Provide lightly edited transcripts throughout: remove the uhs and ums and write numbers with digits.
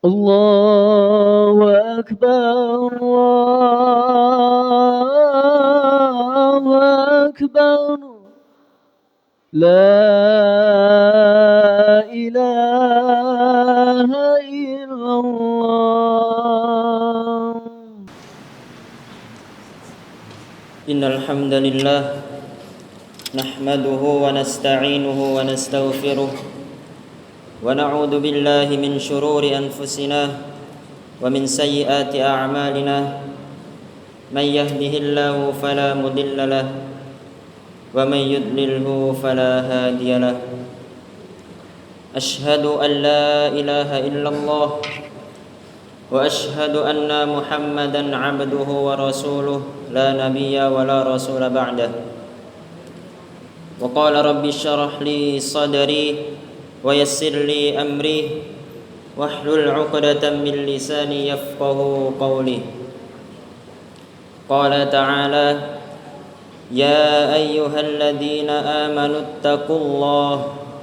الله أكبر الله أكبر لا إله إلا الله. إن الحمد لله نحمده ونستعينه ونستغفره ونعوذ بالله من شرور أنفسنا ومن سيئات أعمالنا من يهده الله فلا مضل له ومن يضلله فلا هادي له. أشهد أن لا إله إلا الله وأشهد أن محمدا عبده ورسوله لا نبي ولا رسول بعده. وقال رب اشرح لي صدري ويسر لي أمري واحلل عقدة من لساني يفقه قولي. قال تعالى يا أيها الذين آمنوا اتقوا الله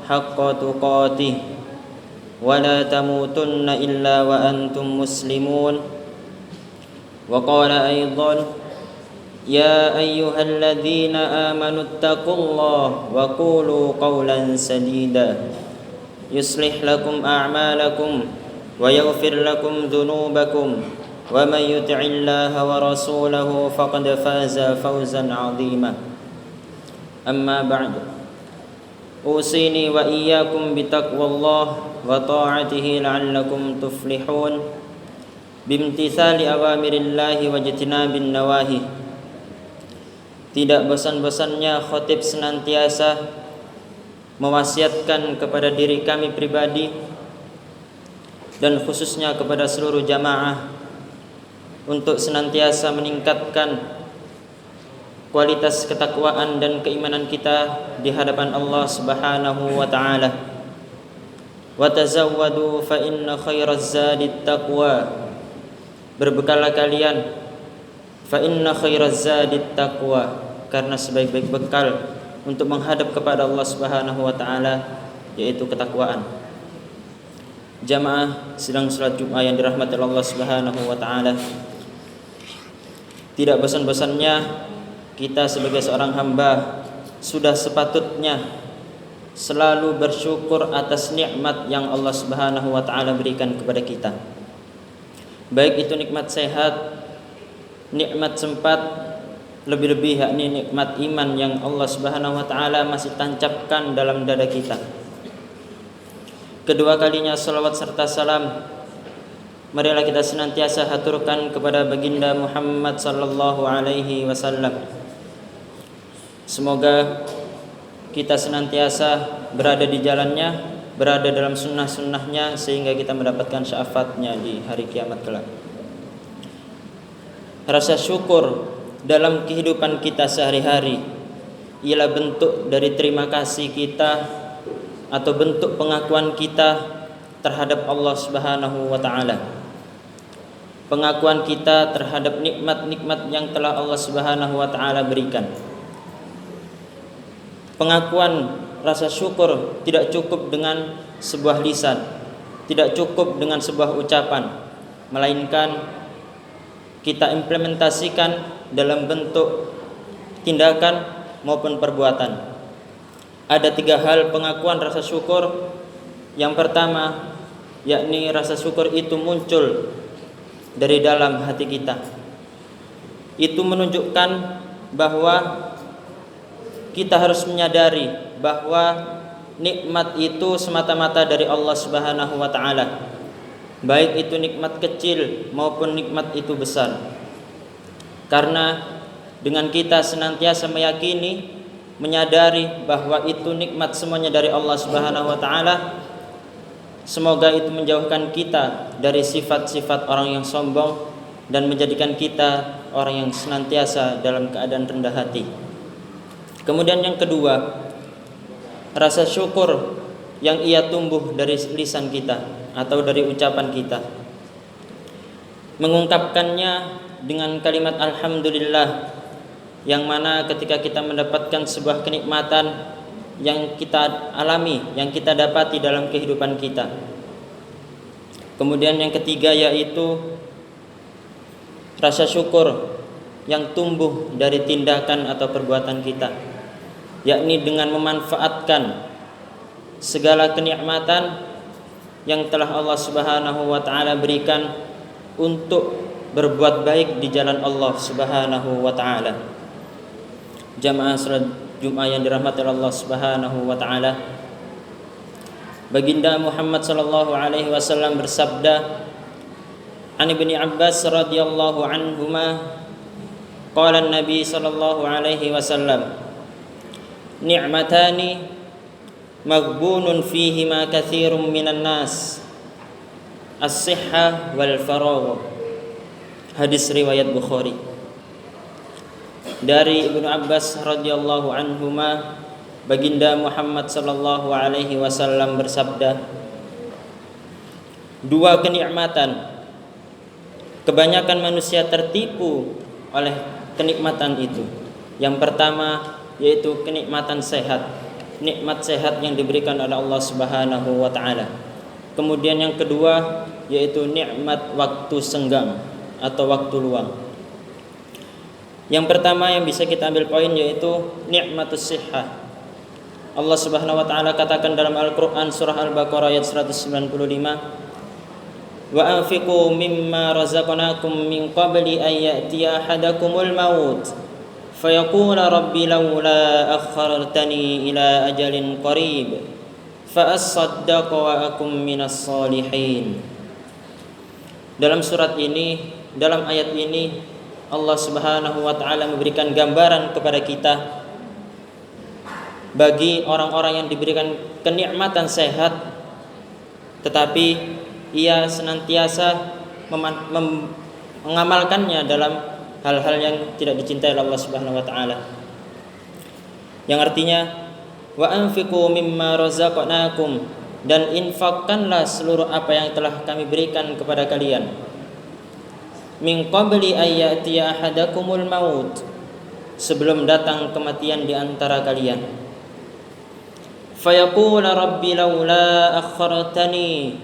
حق تقاته ولا تموتن إلا وأنتم مسلمون. وقال أيضا يا أيها الذين آمنوا اتقوا الله وقولوا قولا سديدا يصلح لكم أعمالكم ويغفر لكم ذنوبكم ومن يطع الله ورسوله فقد فاز فوزا عظيما. أما بعد أوصيني وإياكم بتقوى الله وطاعته لعلكم تفلحون بامتثال أوامر الله واجتناب النواهي. Tidak bosan-bosannya khatib senantiasa mewasiatkan kepada diri kami pribadi dan khususnya kepada seluruh jamaah untuk senantiasa meningkatkan kualitas ketakwaan dan keimanan kita di hadapan Allah Subhanahu wa taala. Wa tazawwadu fa inna khairaz zadit taqwa. Berbekallah kalian fa inna khairaz zadit taqwa, karena sebaik-baik bekal untuk menghadap kepada Allah Subhanahu wa taala yaitu ketakwaan. Jamaah sedang salat Jumat yang dirahmati Allah Subhanahu wa taala. Tidak bosan-bosannya kita sebagai seorang hamba sudah sepatutnya selalu bersyukur atas nikmat yang Allah Subhanahu wa taala berikan kepada kita. Baik itu nikmat sehat, nikmat sempat, lebih-lebih yakni nikmat iman yang Allah Subhanahu wa taala masih tancapkan dalam dada kita. Kedua kalinya salawat serta salam marilah kita senantiasa haturkan kepada baginda Muhammad sallallahu alaihi wasallam. Semoga kita senantiasa berada di jalannya, berada dalam sunnah-sunnahnya sehingga kita mendapatkan syafaatnya di hari kiamat kelak. Rasa syukur dalam kehidupan kita sehari-hari ialah bentuk dari terima kasih kita atau bentuk pengakuan kita terhadap Allah Subhanahu wa taala. Pengakuan kita terhadap nikmat-nikmat yang telah Allah Subhanahu wa taala berikan. Pengakuan rasa syukur tidak cukup dengan sebuah lisan, tidak cukup dengan sebuah ucapan, melainkan kita implementasikan dalam bentuk tindakan maupun perbuatan. Ada 3 hal pengakuan rasa syukur. Yang pertama, yakni rasa syukur itu muncul dari dalam hati kita. Itu menunjukkan bahwa kita harus menyadari bahwa nikmat itu semata-mata dari Allah Subhanahu wa taala. Baik itu nikmat kecil maupun nikmat itu besar. Karena dengan kita senantiasa meyakini, menyadari bahwa itu nikmat semuanya dari Allah Subhanahu wa taala, semoga itu menjauhkan kita dari sifat-sifat orang yang sombong dan menjadikan kita orang yang senantiasa dalam keadaan rendah hati. Kemudian yang kedua, rasa syukur yang ia tumbuh dari lisan kita atau dari ucapan kita. Mengungkapkannya dengan kalimat alhamdulillah, yang mana ketika kita mendapatkan sebuah kenikmatan yang kita alami, yang kita dapati dalam kehidupan kita, Kemudian yang ketiga yaitu rasa syukur yang tumbuh dari tindakan atau perbuatan kita, yakni dengan memanfaatkan segala kenikmatan yang telah Allah Subhanahu wa taala berikan untuk berbuat baik di jalan Allah Subhanahu wa taala. Jamaah salat Jumat yang dirahmati Allah Subhanahu wa taala, Baginda Muhammad sallallahu alaihi wasallam bersabda, An Ibni Abbas radhiyallahu anhuma, qala an-nabi sallallahu alaihi wasallam, ni'matani maghbunun fihima katsirun minan nas, as-sihha wal faragh. Hadis riwayat Bukhari. Dari Ibnu Abbas radhiyallahu anhuma, Baginda Muhammad sallallahu alaihi wasallam bersabda, dua kenikmatan kebanyakan manusia tertipu oleh kenikmatan itu. Yang pertama yaitu kenikmatan sehat, nikmat sehat yang diberikan oleh Allah Subhanahu wa taala. Kemudian yang kedua yaitu nikmat waktu senggang atau waktu luang. Yang pertama yang bisa kita ambil poin yaitu nikmatus sihah. Allah Subhanahu wa taala katakan dalam Al-Qur'an surah Al-Baqarah ayat 195, wa anfiqu mimma razaqnakum min qabli an ya'tiya ahadakumul maut fayaqula rabbi laula akhartani ila ajalin qarib fa asaddaqa wa akum minas solihin. Dalam surat ini, dalam ayat ini, Allah Subhanahu wa taala memberikan gambaran kepada kita bagi orang-orang yang diberikan kenikmatan sehat tetapi ia senantiasa mengamalkannya dalam hal-hal yang tidak dicintai oleh Allah Subhanahu wa taala. Yang artinya wa anfiqu mimma razaqnakum, dan infakkanlah seluruh apa yang telah kami berikan kepada kalian. Min qabli ayyatiya ahadakumul maut, sebelum datang kematian di antara kalian. Fayaqula rabbi laula akhartani,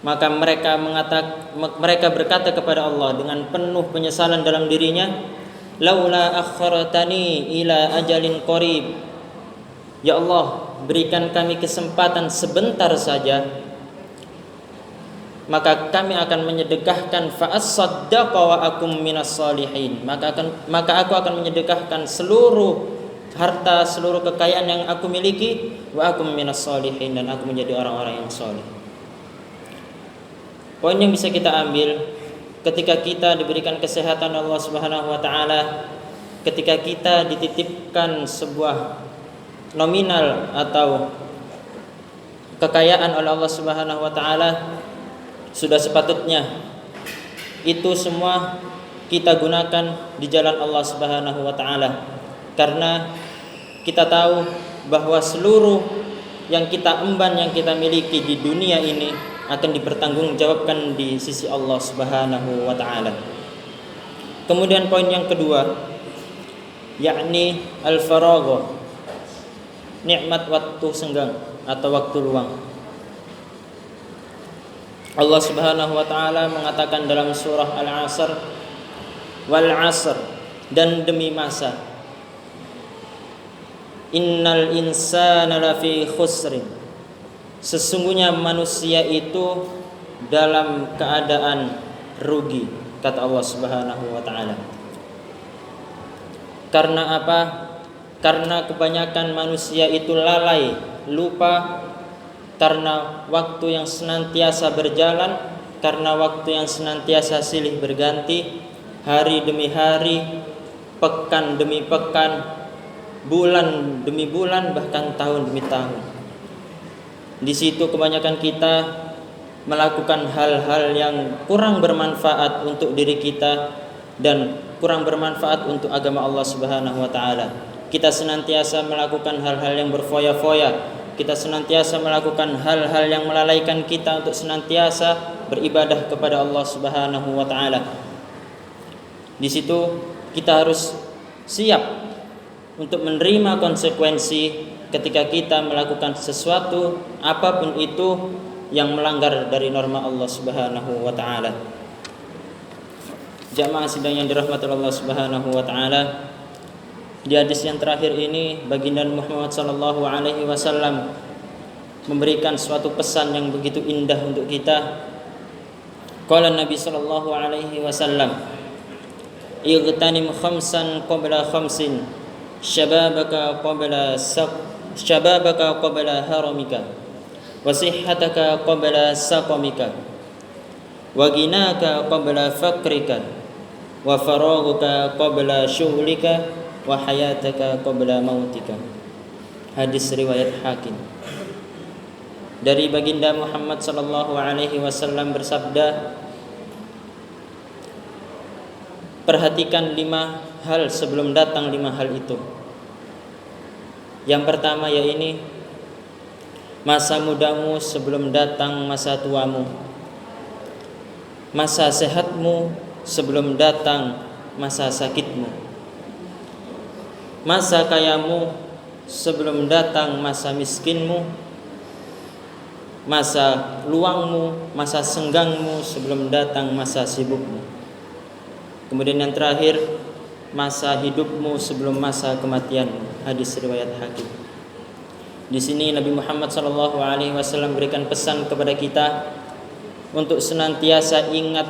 maka mereka berkata kepada Allah dengan penuh penyesalan dalam dirinya, laula akhartani ila ajalin qarib, ya Allah, berikan kami kesempatan sebentar saja, maka kami akan menyedekahkan fa as-saddaqa wa akum minas solihin, maka aku akan menyedekahkan seluruh harta, seluruh kekayaan yang aku miliki, wa akum minas solihin, dan aku menjadi orang-orang yang soleh. Poin yang bisa kita ambil ketika kita diberikan kesehatan Allah Subhanahu wa taala, ketika kita dititipkan sebuah nominal atau kekayaan oleh Allah Subhanahu wa taala, sudah sepatutnya itu semua kita gunakan di jalan Allah Subhanahu wa taala. Karena kita tahu bahwa seluruh yang kita emban, yang kita miliki di dunia ini akan dipertanggungjawabkan di sisi Allah Subhanahu wa taala. Kemudian poin yang kedua yakni al-faragh, nikmat waktu senggang atau waktu luang. Allah Subhanahu wa taala mengatakan dalam surah Al-Asr, wal 'asr, dan demi masa, innal insana lafi khusrin, sesungguhnya manusia itu dalam keadaan rugi, kata Allah Subhanahu wa taala. Karena apa? Karena kebanyakan manusia itu lalai, lupa, karena waktu yang senantiasa berjalan, karena waktu yang senantiasa silih berganti, hari demi hari, pekan demi pekan, bulan demi bulan, bahkan tahun demi tahun. Di situ kebanyakan kita melakukan hal-hal yang kurang bermanfaat untuk diri kita dan kurang bermanfaat untuk agama Allah Subhanahu wa taala. Kita senantiasa melakukan hal-hal yang berfoya-foya. Kita senantiasa melakukan hal-hal yang melalaikan kita untuk senantiasa beribadah kepada Allah Subhanahu wa taala. Di situ kita harus siap untuk menerima konsekuensi ketika kita melakukan sesuatu apapun itu yang melanggar dari norma Allah Subhanahu wa taala. Jamaah sidang yang dirahmati Allah Subhanahu wa taala, di hadis yang terakhir ini baginda Muhammad sallallahu alaihi wasallam memberikan suatu pesan yang begitu indah untuk kita. Qala Nabi sallallahu alaihi wasallam, "Igtanim khamsan qabla khamsin, syababaka qabla haramika, wa sihhataka qabla saqamika, wa ghinaka qabla fakrika, wa faraghuka qabla syughlika, wa hayataka qabla mautika." Hadis riwayat Hakim. Dari baginda Muhammad sallallahu alaihi wasallam bersabda, perhatikan 5 hal sebelum datang 5 hal itu. Yang pertama yaitu masa mudamu sebelum datang masa tuamu, masa sehatmu sebelum datang masa sakitmu, masa kayamu sebelum datang masa miskinmu, masa luangmu, masa senggangmu sebelum datang masa sibukmu. Kemudian yang terakhir, masa hidupmu sebelum masa kematianmu. Hadis riwayat Hakim. Di sini Nabi Muhammad SAW berikan pesan kepada kita untuk senantiasa ingat,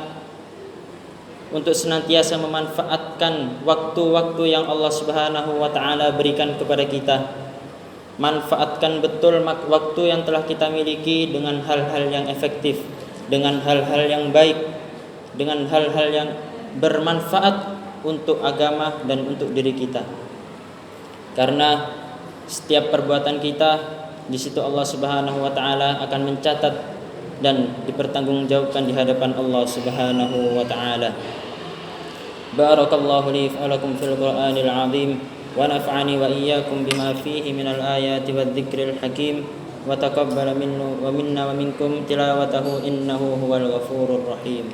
untuk senantiasa memanfaatkan waktu-waktu yang Allah Subhanahu wa taala berikan kepada kita. Manfaatkan betul waktu yang telah kita miliki dengan hal-hal yang efektif, dengan hal-hal yang baik, dengan hal-hal yang bermanfaat untuk agama dan untuk diri kita. Karena setiap perbuatan kita di situ Allah Subhanahu wa taala akan mencatat dan dipertanggungjawabkan di hadapan Allah Subhanahu wa taala. Barakallahu li wa lakum fil Qur'anil 'azim wa nafa'ani wa iyyakum bima fihi minal ayati wadh-dhikril hakim wa taqabbala minna wa minkum tilawatahu innahu huwal ghafurur rahim.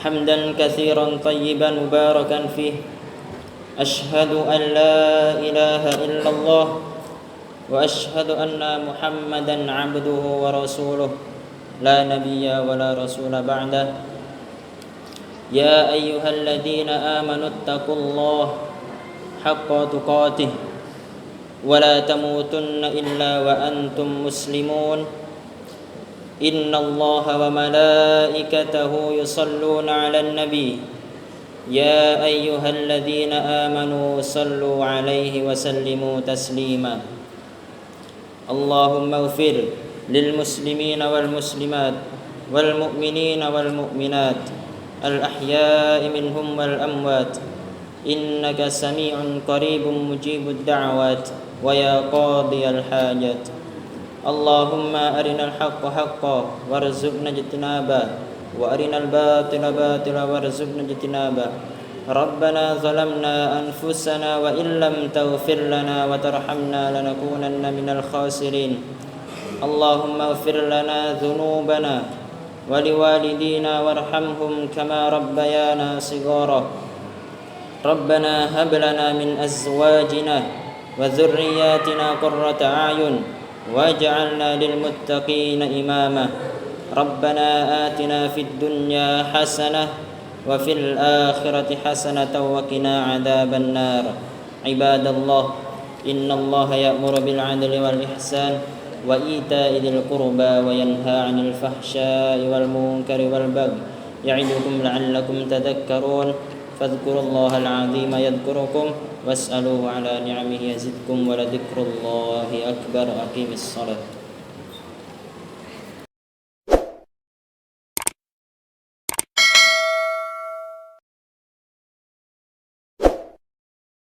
حمدا كثيرا طيبا مباركا فيه أشهد أن لا إله إلا الله وأشهد أن محمدا عبده ورسوله لا نبي ولا رسول بعده يا أيها الذين آمنوا اتقوا الله حق تقاته ولا تموتن إلا وأنتم مسلمون إن الله وملائكته يصلون على النبي يا أيها الذين آمنوا صلوا عليه وسلموا تسليما اللهم اغفر للمسلمين والمسلمات والمؤمنين والمؤمنات الأحياء منهم والأموات إنك سميع قريب مجيب الدعوات ويا قاضي الحاجات اللهم أرنا الحق حقا وارزقنا اجتنابه وأرنا الباطل باطلا وارزقنا اجتنابه ربنا ظلمنا أنفسنا وإن لم تغفر لنا وترحمنا لنكونن من الخاسرين اللهم اغفر لنا ذنوبنا ولوالدينا وارحمهم كما ربيانا صغارا ربنا هب لنا من أزواجنا وذرياتنا قرة أعين واجعلنا للمتقين إماما ربنا آتنا في الدنيا حسنة وفي الآخرة حسنة وقنا عذاب النار عباد الله إن الله يأمر بالعدل والإحسان وإيتاء ذي القربى وينهى عن الفحشاء والمنكر والبغي يعظكم لعلكم تذكرون فاذكروا الله العظيم يذكركم واسألوه على نعمه يزدكم ولذكر الله أكبر أقيم الصلاة